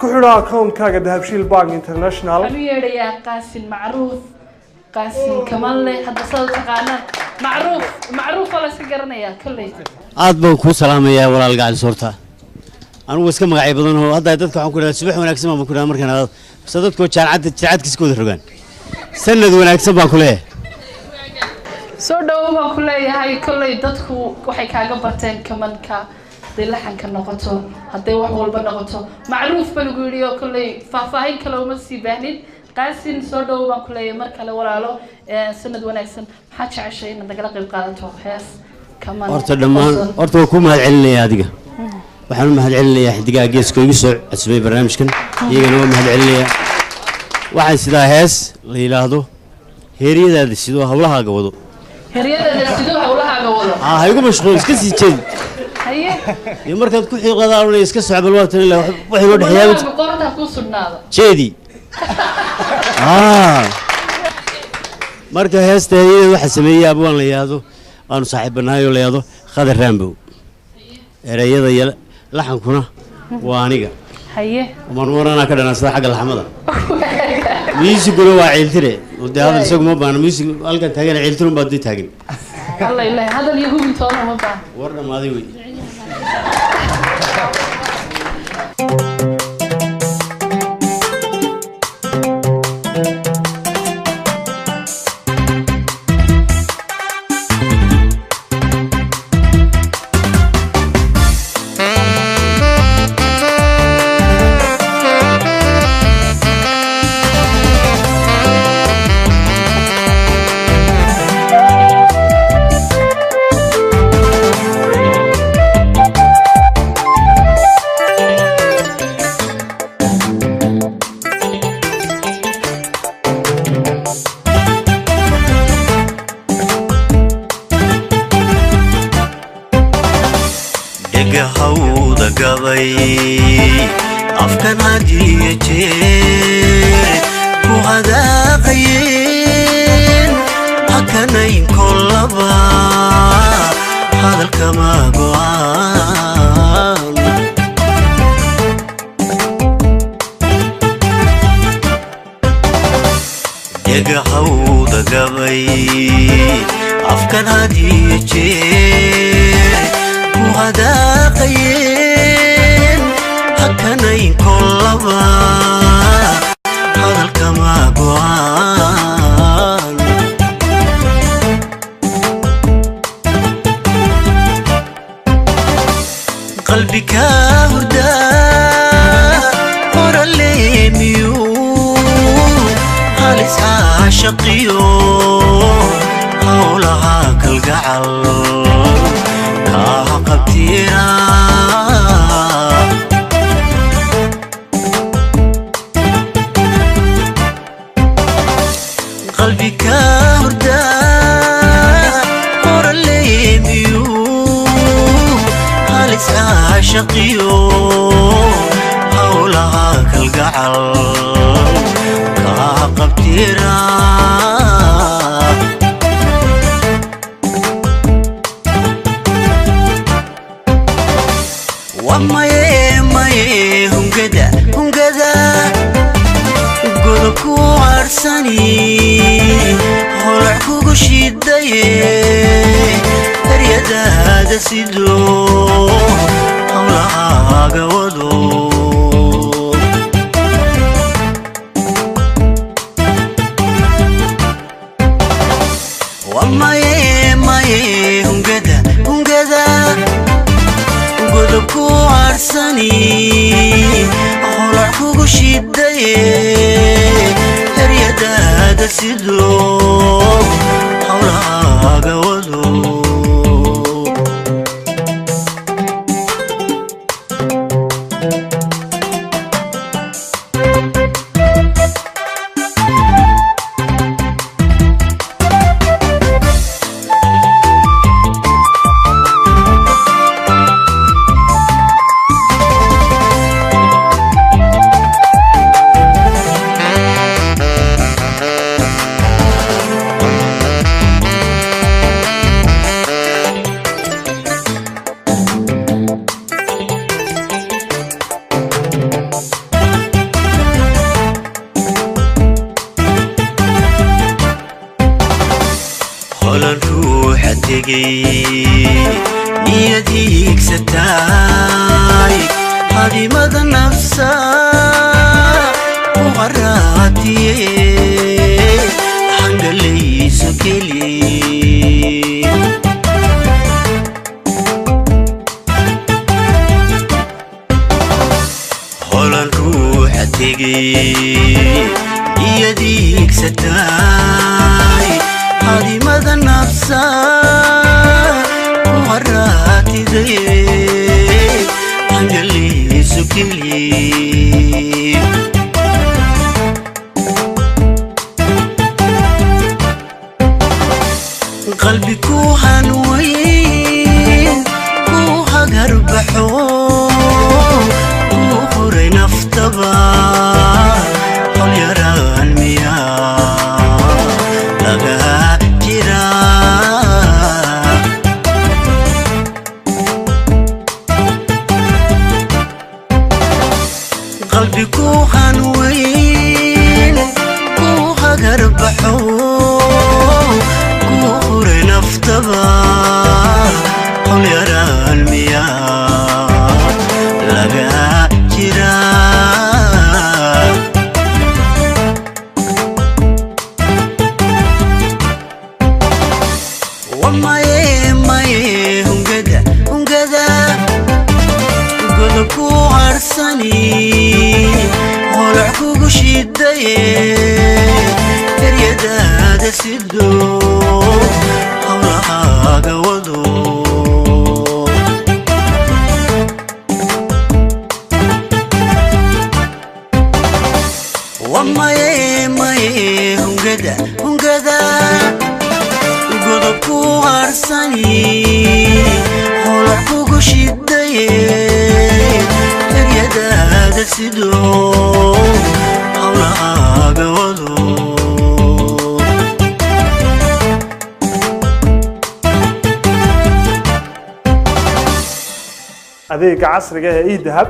كحرا أكون كاجا ذهب شيل بانك إنترناشنال أنا يا قاسم معروف قاسم كمان لي حتى صوت قانا معروف ولا سكرنا يا كله aad baan ku salaamayaa walaalgacal soorta anigu iska magacay badan oo hadda dadka waxaan ku dhahay subax wanaagsan baan ku dhahay markaan aad sadadko jaacadkiisa kooda rogaan sanad wanaagsan baan ku leeyahay soo dhaw baan ku leeyahay kale dadku waxay kaaga barteen kamanka dilaxanka noqoto haday wax walba noqoto macruuf baan ugu yiri oo kale faahfaahin kale uma sii baahnid qaasin soo dhaw baan ku leeyahay mar kale walaalo sanad wanaagsan maxaa jeceshay inaad nagala qayb qaadato hees kaman horta dhamaan horta waan ku mahad celinayaa adiga waxaan u mahad celinayaa xidigaa geeska igu soo cusbay barnaamijkan iyagana waa mahad celinayaa waxaan sidaa hees la yiraahdo heeriyadaada sidoo hawlahaaga wado heeriyadaada sidoo hawlahaaga wado ha igu mashquul iska sii jeed haye iyo markaad ku xiiqadaan iska socbal waa tan ilaa wax loo dhaxyaa qorta ku sudnaado jeedi marka heesta heeriyada waxa sameeyay abwaan la yiraahdo aanu saaxiibanahay oo la yiraahdo Khadar Raambow erayada yala laxankuna waa aniga haye marmarana ka dhanaa xagga laxmada miisiguna waa ciiltire wada hadal isagu ma baan miisig halka taagan ciiltire baad taagin Allah ilaahay hadal iyo hubintoona ma baan war dhamaaday way afkan hadiye jeer ku hadaaqayeen hakanayn kollaba hadalka ma go'aan yaga hawda gabay afkan hadiye jeer ku hadaaqayeen hakanayn kollaba hadalka ma go'aan qalbiga hurda qoraleemiyu halis caashaqiyo hawlaha kalgacal kaa qabtiira qalbiga hurda qoraleemiyu halis caashaqiyo hawlaha kalgacal kaa qabtiira wamaye hungada godobku arsani holac kugu shidaye eryadaada sidoo hawlahaaga wado wamaye hungada godobku arsani holac kugu shidaye eryadaada sidoo hawlahaaga wado tegay niyadii satay hadimada nafsa uqaratiye hangalayso keli holan ruuxa tegay niyadii satay hadimada nafsa uqaratiye hangalayso keli قلبي كوهن وين كوها قربحو كوهري نفتبا قل يرى المياه لغا جرا قلبي كوهن وين كوها قربحو نفتبا قل يرى المياه لغا جرا وما هنقدا قلبكو عرساني ولعكو قشيداي فريدا سيدو هنقدا قلبكو عرساني ولعكو قشيداي فريدا سيدو حولها قوضو adeega casriga ah ee dahab